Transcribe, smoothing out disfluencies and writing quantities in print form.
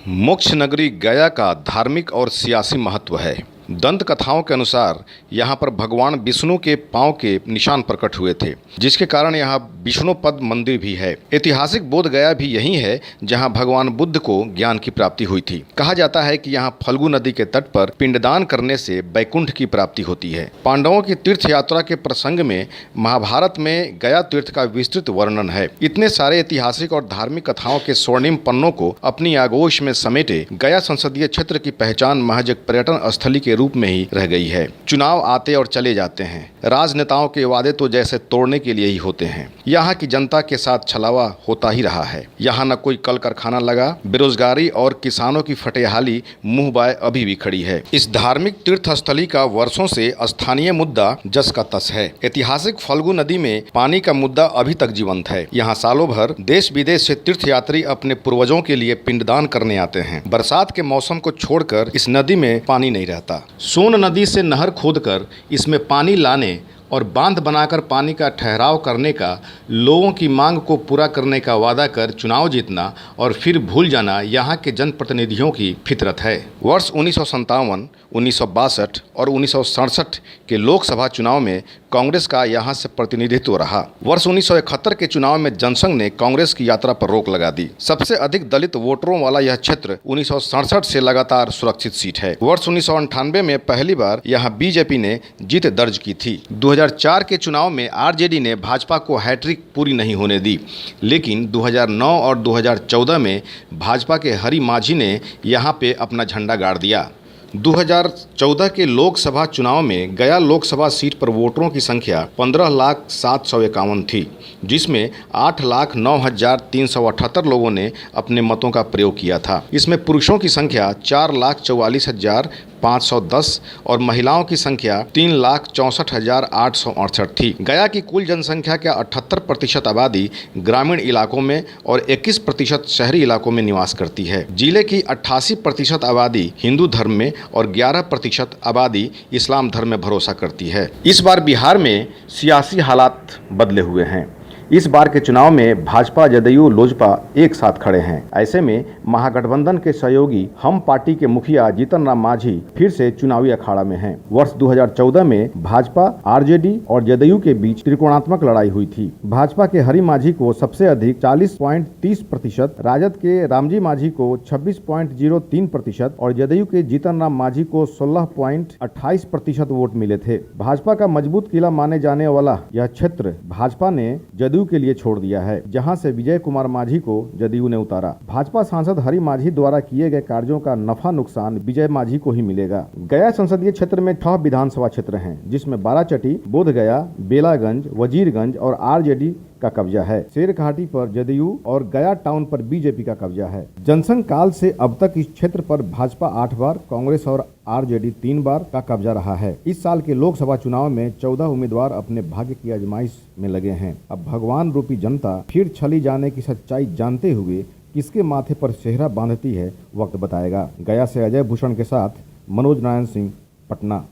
मोक्ष नगरी गया का धार्मिक और सियासी महत्व है। दंत कथाओं के अनुसार यहाँ पर भगवान विष्णु के पांव के निशान प्रकट हुए थे, जिसके कारण यहाँ विष्णुपद मंदिर भी है। ऐतिहासिक बोध गया भी यही है जहाँ भगवान बुद्ध को ज्ञान की प्राप्ति हुई थी। कहा जाता है कि यहाँ फल्गु नदी के तट पर पिंडदान करने से बैकुंठ की प्राप्ति होती है। पांडवों की तीर्थ यात्रा के प्रसंग में महाभारत में गया तीर्थ का विस्तृत वर्णन है। इतने सारे ऐतिहासिक और धार्मिक कथाओं के स्वर्णिम पन्नों को अपनी आगोश में समेटे गया संसदीय क्षेत्र की पहचान महज एक पर्यटन स्थली के रूप में ही रह गई है। चुनाव आते और चले जाते हैं, राजनेताओं के वादे तो जैसे तोड़ने के लिए ही होते हैं। यहाँ की जनता के साथ छलावा होता ही रहा है। यहाँ न कोई कल कारखाना लगा, बेरोजगारी और किसानों की फटेहाली मुंह बाय अभी भी खड़ी है। इस धार्मिक तीर्थ स्थली का वर्षों से स्थानीय मुद्दा जस का तस है। ऐतिहासिक फल्गु नदी में पानी का मुद्दा अभी तक जीवंत है। यहाँ सालों भर देश विदेश से तीर्थयात्री अपने पूर्वजों के लिए पिंडदान करने आते हैं। बरसात के मौसम को छोड़कर इस नदी में पानी नहीं रहता। सोन नदी से नहर खोदकर इसमें पानी लाने और बांध बनाकर पानी का ठहराव करने का, लोगों की मांग को पूरा करने का वादा कर चुनाव जीतना और फिर भूल जाना यहाँ के जनप्रतिनिधियों की फितरत है। वर्ष 1957, 1962 और 1967 के लोकसभा चुनाव में कांग्रेस का यहाँ से प्रतिनिधित्व रहा। वर्ष 1971 के चुनाव में जनसंघ ने कांग्रेस की यात्रा पर रोक लगा दी। सबसे अधिक दलित वोटरों वाला यह क्षेत्र 1967 से लगातार सुरक्षित सीट है। वर्ष 1998 में पहली बार यहाँ बीजेपी ने जीत दर्ज की थी। 2004 के चुनाव में आरजेडी ने भाजपा को हैट्रिक पूरी नहीं होने दी, लेकिन 2009 और 2014 में भाजपा के हरि माझी ने यहाँ पे अपना झंडा गाड़ दिया। 2014 के लोकसभा चुनाव में गया लोकसभा सीट पर वोटरों की संख्या 15,751 थी, जिसमें 8,09,378 लोगों ने अपने मतों का प्रयोग किया था। इसमें पुरुषों की संख्या 4,44,510 और महिलाओं की संख्या 3,64,868 थी। गया की कुल जनसंख्या का 78% आबादी ग्रामीण इलाकों में और 21% शहरी इलाकों में निवास करती है। जिले की 88% आबादी हिंदू धर्म में और 11% आबादी इस्लाम धर्म में भरोसा करती है। इस बार बिहार में सियासी हालात बदले हुए हैं। इस बार के चुनाव में भाजपा, जदयू, लोजपा एक साथ खड़े हैं। ऐसे में महागठबंधन के सहयोगी हम पार्टी के मुखिया जीतन राम मांझी फिर से चुनावी अखाड़ा में हैं। वर्ष 2014 में भाजपा, आरजेडी और जदयू के बीच त्रिकोणात्मक लड़ाई हुई थी। भाजपा के हरि माझी को सबसे अधिक 40.30%, राजद के रामजी माझी को 26.03% और जदयू के जीतन राम मांझी को 16.28% वोट मिले थे। भाजपा का मजबूत किला माने जाने वाला यह क्षेत्र भाजपा ने जदयू के लिए छोड़ दिया है, जहां से विजय कुमार माझी को जदयू ने उतारा। भाजपा सांसद हरि माझी द्वारा किए गए कार्यों का नफा नुकसान विजय माझी को ही मिलेगा। गया संसदीय क्षेत्र में 6 विधानसभा क्षेत्र हैं, जिसमें बाराचट्टी, बोधगया, बेलागंज, वजीरगंज और आरजेडी का कब्जा है। शेरघाटी पर जदयू और गया टाउन पर बीजेपी का कब्जा है। जनसंघ काल से अब तक इस क्षेत्र पर भाजपा 8 बार, कांग्रेस और आरजेडी 3 बार का कब्जा रहा है। इस साल के लोकसभा चुनाव में 14 उम्मीदवार अपने भाग्य की आजमाइश में लगे हैं। अब भगवान रूपी जनता फिर छली जाने की सच्चाई जानते हुए किसके माथे पर सेहरा बांधती है, वक्त बताएगा। गया से अजय भूषण के साथ मनोज नारायण सिंह, पटना।